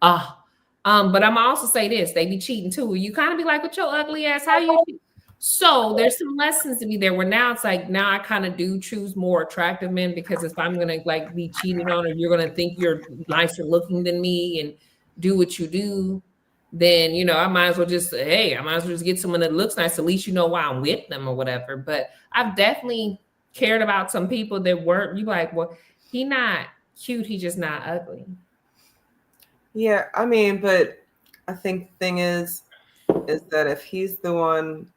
but I'm also say this, they be cheating too. You kind of be like, with your ugly ass, how you cheat? So there's some lessons to be there where now it's like, now I kind of do choose more attractive men because if I'm going to like be cheated on or you're going to think you're nicer looking than me and do what you do, then, you know, I might as well just, hey, I might as well just get someone that looks nice. At least you know why I'm with them or whatever. But I've definitely cared about some people that weren't, you like, well, he not cute. He just not ugly. Yeah. I mean, but I think the thing is that if he's the one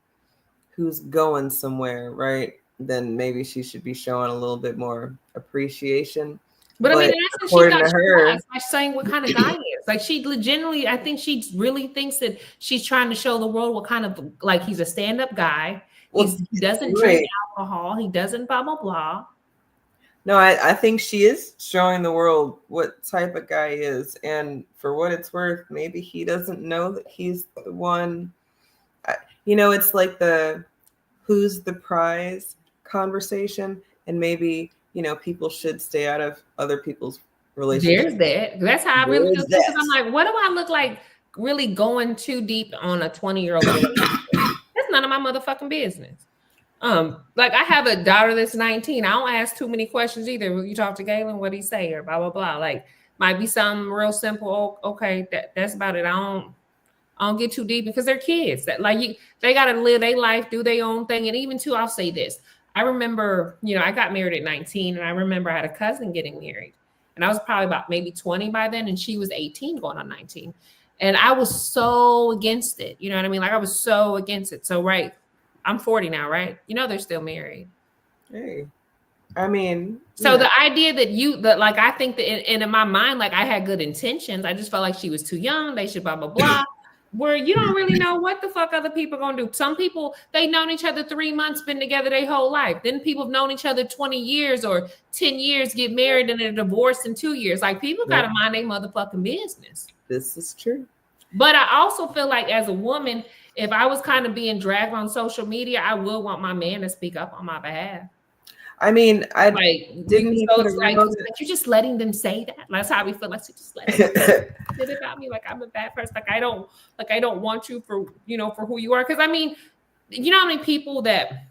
who's going somewhere, right, then maybe she should be showing a little bit more appreciation. But I mean, that's what she got her by saying what kind of guy he is. Like she legitimately, I think she really thinks that she's trying to show the world what kind of, like he's a stand-up guy. He doesn't drink alcohol. He doesn't blah, blah, blah. No, I think she is showing the world what type of guy he is. And for what it's worth, maybe he doesn't know that he's the one. You know, it's like the who's the prize conversation. And maybe, you know, people should stay out of other people's relationships. There's that. That's how I really feel. Because I'm like, what do I look like really going too deep on a 20-year-old? That's none of my motherfucking business. Like I have a daughter that's 19. I don't ask too many questions either. When you talk to Galen, what he say or blah blah blah. Like might be something real simple. Oh, okay, that's about it. I don't get too deep because they're kids. That like they gotta live their life, do their own thing. And even too, I'll say this. I remember, you know, I got married at 19, and I remember I had a cousin getting married, and I was probably about maybe 20 by then, and she was 18 going on 19, and I was so against it. You know what I mean? Like I was so against it. So right. I'm 40 now, right? You know, they're still married. Hey, I mean, so the idea that like, I think that in my mind, like I had good intentions. I just felt like she was too young. They should blah, blah, blah. Where you don't really know what the fuck other people are going to do. Some people, they've known each other 3 months, been together their whole life. Then people have known each other 20 years or 10 years, get married and they're divorced in 2 years. Like people got to mind their motherfucking business. This is true. But I also feel like as a woman, if I was kind of being dragged on social media, I would want my man to speak up on my behalf. I mean, I like didn't he put like you're just letting them say that. That's how we feel. Like you just let them say about me. Like I'm a bad person. Like I don't want you for, you know, for who you are. Because I mean, you know how many people that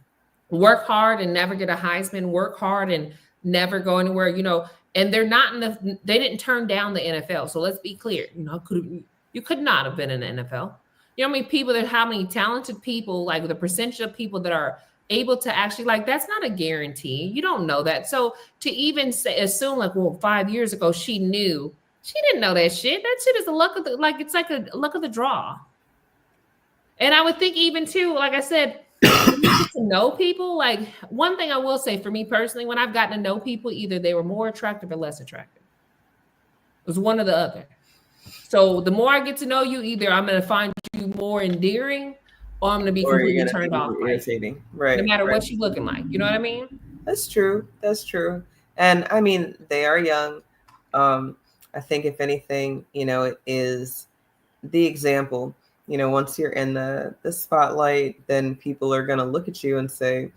work hard and never get a Heisman, work hard and never go anywhere, you know, and they're not they didn't turn down the NFL. So let's be clear. You know, you could not have been in the NFL. You know how many people how many talented people, like the percentage of people that are able to actually, like, that's not a guarantee. You don't know that. So to even assume like, well, 5 years ago, she didn't know that shit. That shit is the luck of it's like a luck of the draw. And I would think even too, like I said, to know people, like one thing I will say for me personally, when I've gotten to know people, either they were more attractive or less attractive. It was one or the other. So the more I get to know you, either I'm going to find you more endearing or I'm going to be completely turned off. Irritating. Right. No matter what you're looking like. You know what I mean? That's true. That's true. And I mean, they are young. I think if anything, you know, it is the example. You know, once you're in the spotlight, then people are going to look at you and say,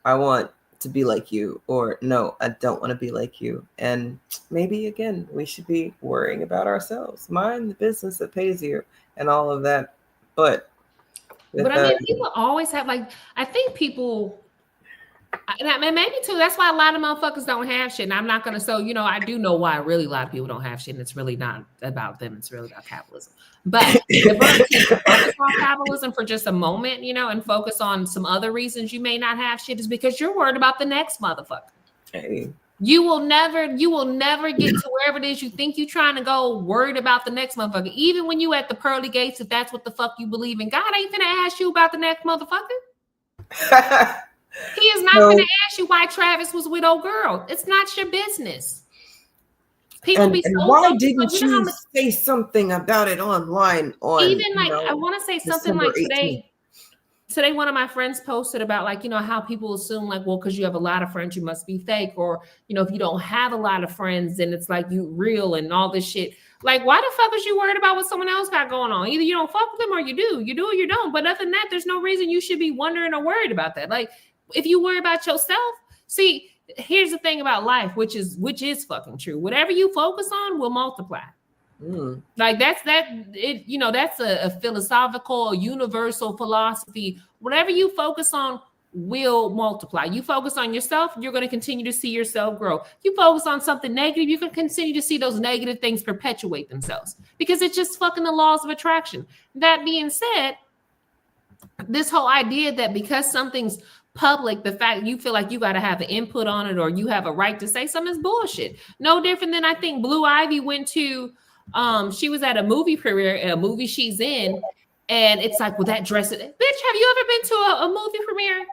I want to be like you, or no, I don't want to be like you. And maybe again, we should be worrying about ourselves. Mind the business that pays you and all of that. But I mean, people always have, like, I think people, and maybe too, that's why a lot of motherfuckers don't have shit. And I'm not going to, so, you know, I do know why really a lot of people don't have shit. And it's really not about them. It's really about capitalism. But if we're focus on capitalism for just a moment, you know, and focus on some other reasons you may not have shit, is because you're worried about the next motherfucker. Hey. You will never get to wherever it is you think you're trying to go, worried about the next motherfucker. Even when you at the pearly gates, if that's what the fuck you believe in, God ain't finna ask you about the next motherfucker. He is not going to ask you why Travis was with old girl. It's not your business. People be so why didn't you say something about it online? On even like, I want to say something like today one of my friends posted about like, you know, how people assume like, well, because you have a lot of friends, you must be fake. Or, you know, if you don't have a lot of friends, then it's like you real and all this shit. Like, why the fuck is you worried about what someone else got going on? Either you don't fuck with them or you do or you don't. But other than that, there's no reason you should be wondering or worried about that. Like, if you worry about yourself, see, here's the thing about life, which is fucking true. Whatever you focus on will multiply. Like that's a philosophical, universal philosophy. Whatever you focus on will multiply. You focus on yourself, you're going to continue to see yourself grow. You focus on something negative, you can continue to see those negative things perpetuate themselves because it's just fucking the laws of attraction. That being said, this whole idea that because something's public, the fact you feel like you got to have an input on it or you have a right to say something is bullshit. No different than I think Blue Ivy went to. She was at a movie premiere, a movie she's in, and it's like, well, that dress. Bitch, have you ever been to a movie premiere?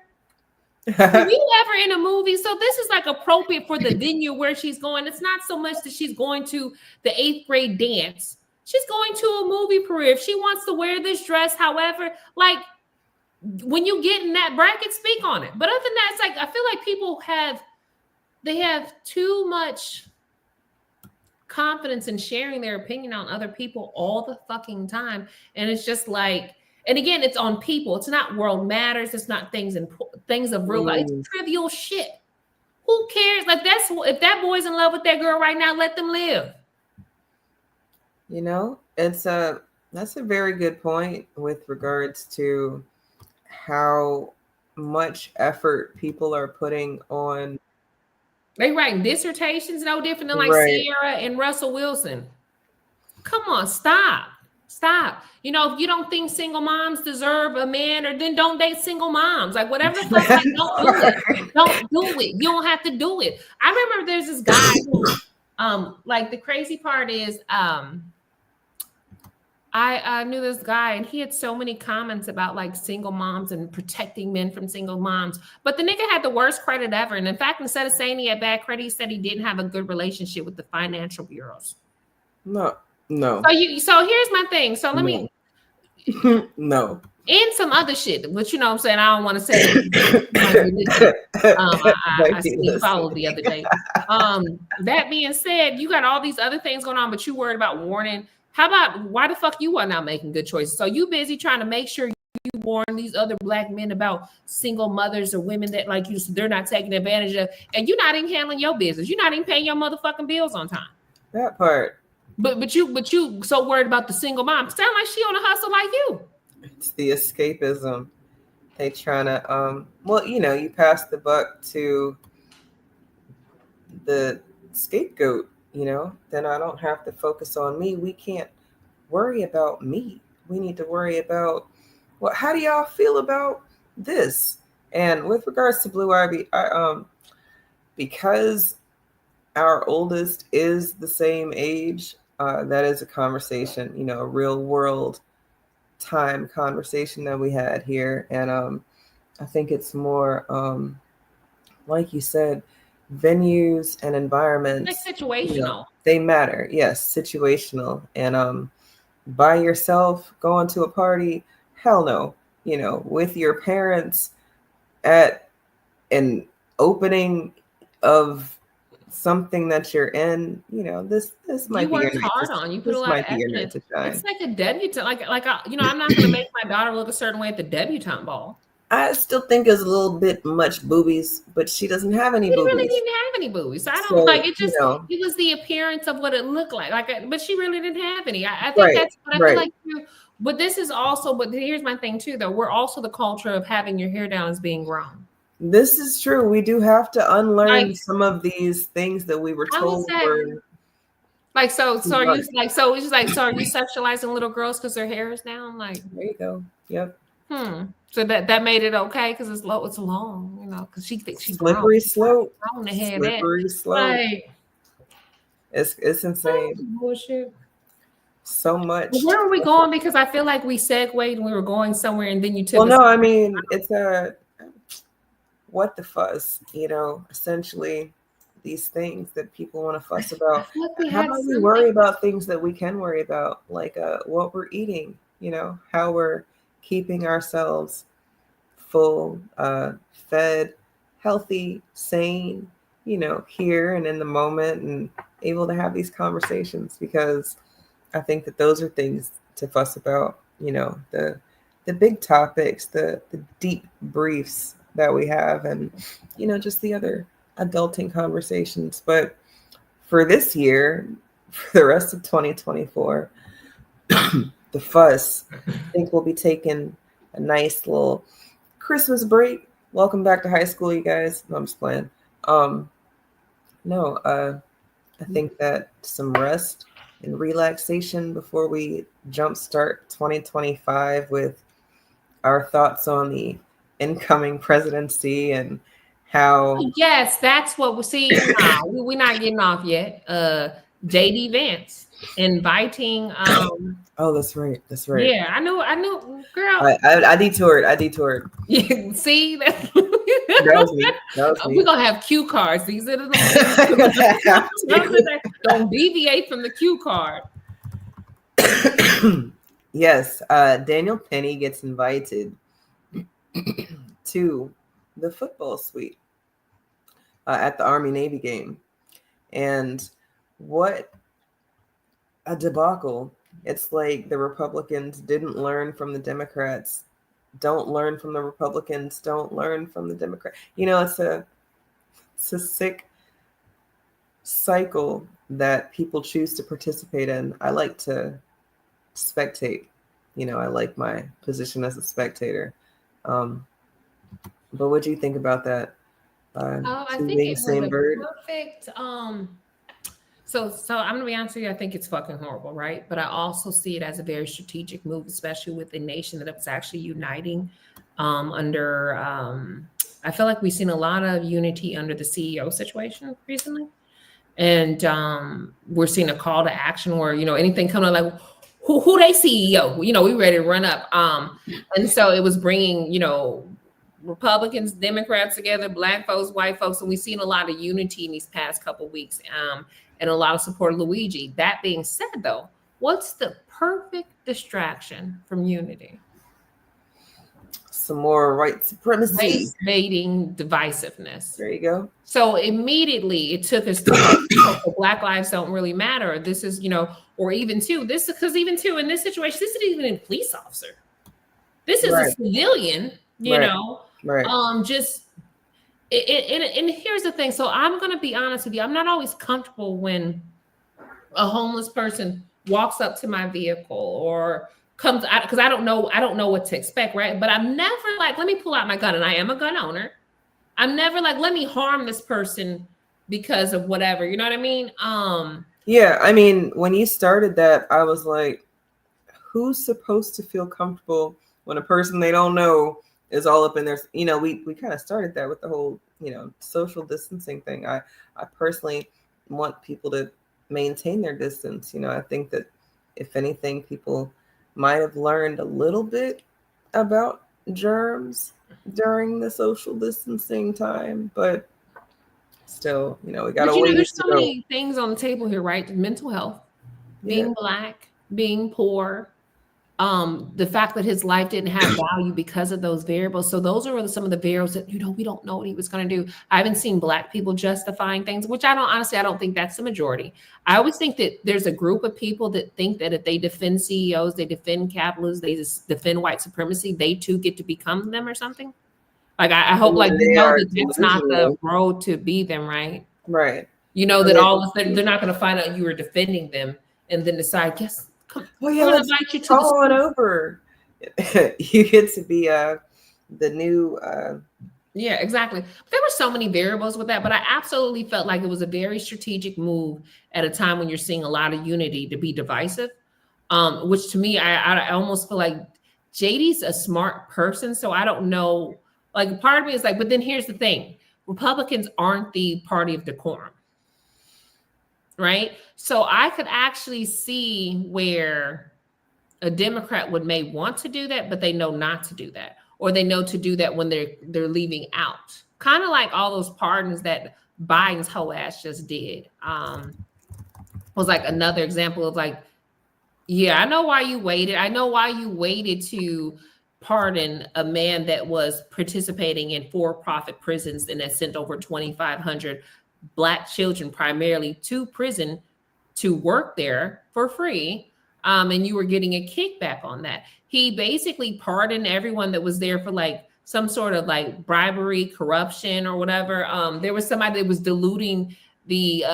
Were you ever in a movie? So this is like appropriate for the venue where she's going. It's not so much that she's going to the 8th grade dance. She's going to a movie premiere. If she wants to wear this dress, however, like when you get in that bracket, speak on it. But other than that, it's like I feel like people have too much confidence in sharing their opinion on other people all the fucking time. And it's just like, and again, it's on people. It's not world matters. It's not things of real life. It's trivial shit. Who cares? Like if that boy's in love with that girl right now, let them live. You know, that's a very good point with regards to how much effort people are putting on. They writing dissertations no different than like Sierra and Russell Wilson. Come on, stop. You know, if you don't think single moms deserve a man, or then don't date single moms. Like whatever the fuck, like, don't do it. Don't do it. You don't have to do it. I remember there's this guy who, like the crazy part is, I knew this guy and he had so many comments about like single moms and protecting men from single moms. But the nigga had the worst credit ever. And in fact, instead of saying he had bad credit, he said he didn't have a good relationship with the financial bureaus. No. So here's my thing. So let me. No. And some other shit, which you know what I'm saying, I don't want to say. I see followed the other day. That being said, you got all these other things going on, but you worried about warning. How about why the fuck you are not making good choices? So you busy trying to make sure you warn these other black men about single mothers or women that like you, they're not taking advantage of, and you're not even handling your business. You're not even paying your motherfucking bills on time. That part. But you so worried about the single mom. Sound like she on a hustle like you. It's the escapism. They trying to well, you know, you pass the buck to the scapegoat. You know, then I don't have to focus on me. We can't worry about me. We need to worry about, well, how do y'all feel about this? And with regards to Blue Ivy, because our oldest is the same age, that is a conversation, you know, a real world time conversation that we had here. And I think it's more, like you said, venues and environments, like situational, you know, they matter. Yes, situational. And by yourself going to a party, hell no. You know, with your parents at an opening of something that you're in, you know, this might you be worked hard on. You put a lot of effort. It's like a debutante. Like you know, I'm not going to make my daughter look a certain way at the debutante ball. I still think it's a little bit much boobies, but she doesn't have any boobies. She really didn't have any boobies. So I don't like it. Just, you know, it was the appearance of what it looked like. But she really didn't have any. I think that's what I feel like. But this is also. But here's my thing too, though. We're also the culture of having your hair down as being grown. This is true. We do have to unlearn some of these things that we were told were. Like so are you like so? It's just like so. Are you sexualizing little girls because their hair is down? Like there you go. Yep. So that made it okay because it's low. It's long, you know, because she thinks she's slippery slope. Slippery slope. Like, it's insane. Bullshit. So much. Well, where are we going? Because I feel like we segued and we were going somewhere, and then you took. Well, no, I mean it's what the fuss, you know. Essentially, these things that people want to fuss about. How about we worry about things that we can worry about, like what we're eating, you know, how we're keeping ourselves peaceful, fed, healthy, sane, here and in the moment, and able to have these conversations, because I think that those are things to fuss about, the big topics, the deep briefs that we have, and, just the other adulting conversations. But for this year, for the rest of 2024, the fuss, I think we'll be taking a nice little Christmas break. Welcome back to high school, you guys. No, I'm just playing. I think that some rest and relaxation before we jumpstart 2025 with our thoughts on the incoming presidency and how. Yes, that's what we're seeing now. We're not getting off yet. JD Vance inviting. Oh, that's right. That's right. Yeah, I knew, girl. I detoured. Yeah, see that. That was me. We're gonna have cue cards. These are the don't deviate from the cue card. Yes, Daniel Penny gets invited to the football suite at the Army-Navy game. And what a debacle. It's like the Republicans didn't learn from the Democrats, don't learn from the Republicans, don't learn from the Democrats. It's a sick cycle that people choose to participate in. I like to spectate. I like my position as a spectator. But what do you think about that? I think it was a perfect. So I'm gonna be honest with you. I think it's fucking horrible, right? But I also see it as a very strategic move, especially with a nation that was actually uniting under. I feel like we've seen a lot of unity under the CEO situation recently, and we're seeing a call to action where anything coming up, like who they CEO, we ready to run up. And so it was bringing Republicans, Democrats together, Black folks, white folks, and we've seen a lot of unity in these past couple of weeks. And a lot of support of Luigi. That being said, though, what's the perfect distraction from unity? Some more white supremacy. Race-baiting divisiveness. There you go. So immediately it took us to Black lives don't really matter. This is, or even in this situation, this isn't even a police officer. This is a civilian, Right. And here's the thing. So I'm going to be honest with you. I'm not always comfortable when a homeless person walks up to my vehicle or comes out, because I don't know what to expect, right? But I'm never like, let me pull out my gun, and I am a gun owner. I'm never like, let me harm this person because of whatever. You know what I mean? Yeah, I mean, when you started that, I was like, who's supposed to feel comfortable when a person they don't know is all up in there? We kind of started that with the whole, social distancing thing. I personally want people to maintain their distance. I think that if anything, people might have learned a little bit about germs during the social distancing time, but still, we got to wait. There's so many things on the table here, right? Mental health, being Black, being poor, the fact that his life didn't have value because of those variables. So those are some of the variables that, we don't know what he was going to do. I haven't seen Black people justifying things, which I don't think that's the majority. I always think that there's a group of people that think that if they defend CEOs, they defend capitalists, they just defend white supremacy, they too get to become them or something. Like, I hope that that's not the road to be them, right? Right. That all of a sudden they're not going to find out you were defending them and then decide, yes, let's call on over. You get to be the new. Yeah, exactly. There were so many variables with that, but I absolutely felt like it was a very strategic move at a time when you're seeing a lot of unity to be divisive. Which to me, I almost feel like JD's a smart person, so I don't know. Like, part of me is like, but then here's the thing: Republicans aren't the party of decorum. Right. So I could actually see where a Democrat may want to do that, but they know not to do that, or they know to do that when they're leaving out. Kind of like all those pardons that Biden's whole ass just did. Was like another example of like, yeah, I know why you waited. I know why you waited to pardon a man that was participating in for-profit prisons and that sent over 2,500 Black children primarily to prison to work there for free. And you were getting a kickback on that. He basically pardoned everyone that was there for like some sort of like bribery, corruption, or whatever. There was somebody that was diluting the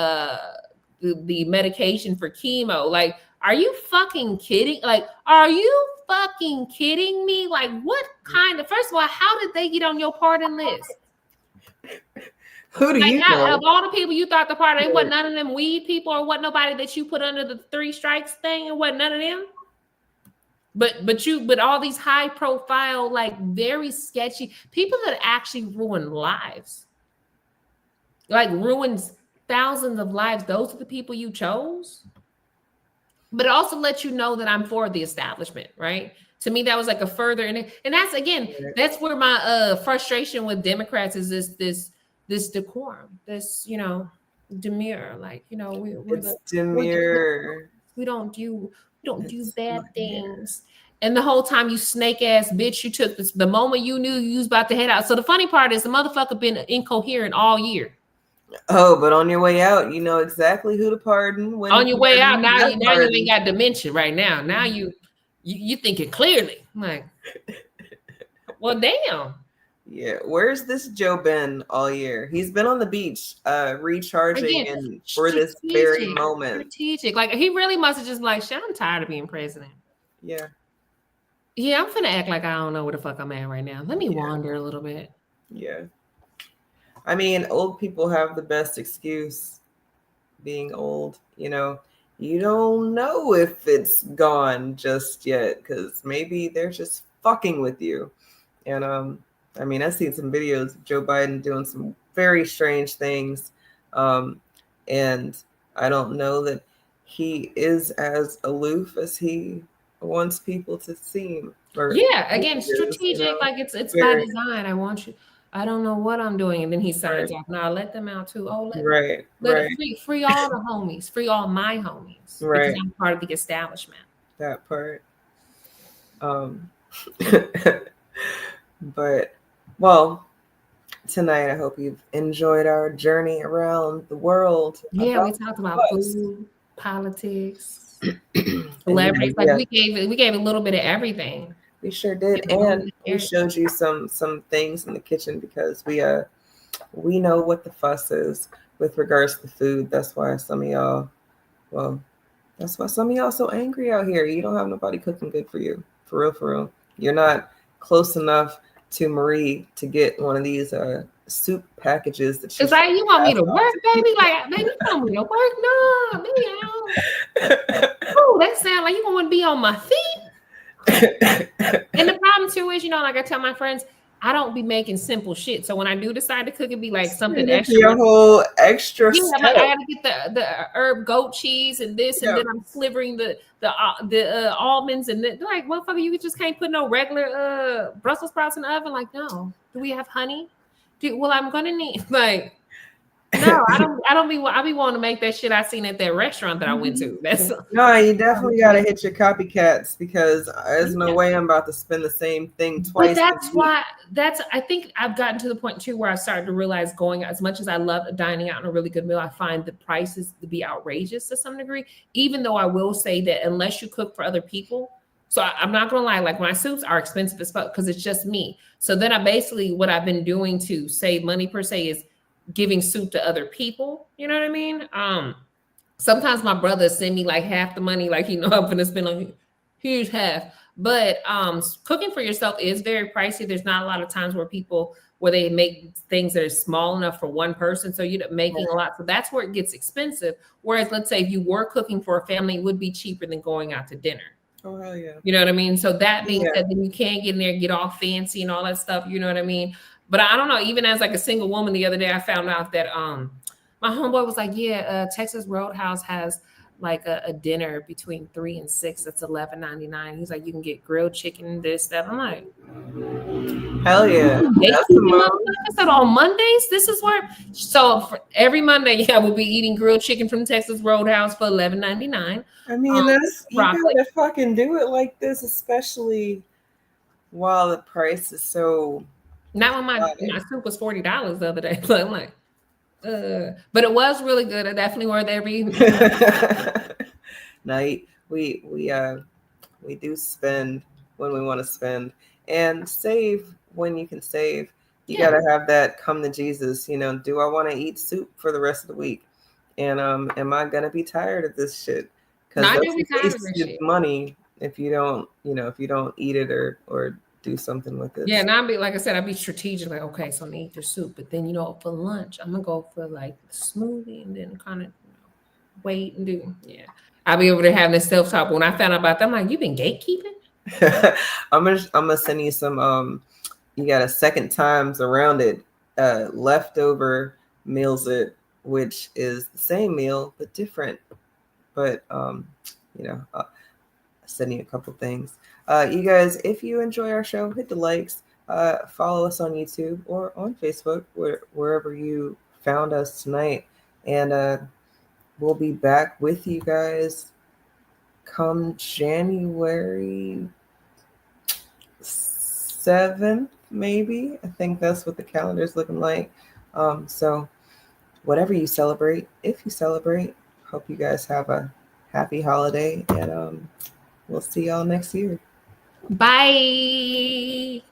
medication for chemo. Like, are you fucking kidding? Like, are you fucking kidding me? Like, what kind of, first of all, how did they get on your pardon list? Who do Like, you know? of all the people you thought the pardon, it wasn't none of them weed people, or what nobody that you put under the 3 strikes thing, it wasn't none of them. But all these high profile, like very sketchy people that actually ruin lives, like ruins thousands of lives. Those are the people you chose. But it also lets you know that I'm for the establishment, right? To me, that was like a further, and that's again, that's where my frustration with Democrats is this decorum, this demure, like we're demure. We don't do bad things. And the whole time, you snake ass bitch, you took this the moment you knew you was about to head out. So the funny part is the motherfucker been incoherent all year. Oh, but on your way out, you know exactly who to pardon. When On your way out, now you ain't got dementia right now. Now you thinking clearly. I'm like, well, damn. Yeah, where's this Joe been all year? He's been on the beach, recharging and for this very moment. Strategic. Like, he really must have just like, shit, I'm tired of being president. Yeah. Yeah, I'm finna act like I don't know where the fuck I'm at right now. Let me wander a little bit. Yeah. I mean, old people have the best excuse, being old. You don't know if it's gone just yet, because maybe they're just fucking with you. And I mean, I've seen some videos of Joe Biden doing some very strange things. And I don't know that he is as aloof as he wants people to seem. Yeah, again, strategic, like it's by design. I don't know what I'm doing. And then he signs off. Now let them out too. Oh, let it free all the homies, free all my homies. Right. Because I'm part of the establishment. That part. But well, tonight I hope you've enjoyed our journey around the world. Yeah, we talked about food, politics, celebrities. Like we gave a little bit of everything. We sure did, and we showed you some things in the kitchen because we know what the fuss is with regards to food. That's why some of y'all so angry out here. You don't have nobody cooking good for you, for real. You're not close enough to Marie to get one of these soup packages that she's like, you want me to work, baby? Like, baby, you want me to work? No, baby, I don't. Oh, that sounds like you want to be on my feet. And the problem too is, like I tell my friends, I don't be making simple shit. So when I do decide to cook, it be like something extra. Your whole extra. Yeah, like I gotta get the herb goat cheese and this, and then I'm slivering the almonds, and then like, motherfucker, you just can't put no regular Brussels sprouts in the oven. Like, no. Do we have honey? I'm gonna need like. No, I be wanting to make that shit I seen at that restaurant that I went to. No, you definitely gotta hit your copycats because there's no way I'm about to spend the same thing twice. But I think I've gotten to the point too where I started to realize going, as much as I love dining out on a really good meal, I find the prices to be outrageous to some degree, even though I will say that unless you cook for other people. So I'm not gonna lie, like my soups are expensive as fuck because it's just me. So then what I've been doing to save money per se is giving soup to other people, you know what I mean? Sometimes my brother send me like half the money, like I'm gonna spend a huge half. But cooking for yourself is very pricey. There's not a lot of times where they make things that are small enough for one person, so you're making a lot. So that's where it gets expensive. Whereas let's say if you were cooking for a family, it would be cheaper than going out to dinner. Oh hell yeah! You know what I mean? So that being said, then you can't get in there, get all fancy and all that stuff. You know what I mean? But I don't know, even as like a single woman the other day, I found out that my homeboy was like, Texas Roadhouse has like a dinner between 3 and 6. That's $11.99. He's like, you can get grilled chicken, this, that. I'm like, hell yeah. I said on Mondays, this is where. So for every Monday, we'll be eating grilled chicken from Texas Roadhouse for $11.99. I mean, you gotta fucking do it like this, especially while the price is so Not when my soup was $40 the other day. But I'm like, but it was really good. I definitely were there every night. We do spend when we want to spend and save when you can save. You gotta have that come to Jesus. You know, do I want to eat soup for the rest of the week? And am I gonna be tired of this shit? Because I do that's be tired of this wasted shit. money if you don't, if you don't eat it or do something with it. Yeah, and I'll be like I said, I'll be strategic. Like, okay, so I'm gonna eat the soup, but then for lunch, I'm gonna go for like smoothie, and then kind of wait and do. Yeah, I'll be over there having this self talk. When I found out about that, I'm like, you've been gatekeeping. I'm gonna send you some. You got a second times around it. Leftover meals it, which is the same meal but different. But I'll send you a couple things. You guys, if you enjoy our show, hit the likes. Follow us on YouTube or on Facebook, wherever you found us tonight, and we'll be back with you guys come January 7th, maybe. I think that's what the calendar is looking like. So whatever you celebrate, if you celebrate, hope you guys have a happy holiday, and we'll see y'all next year. Bye.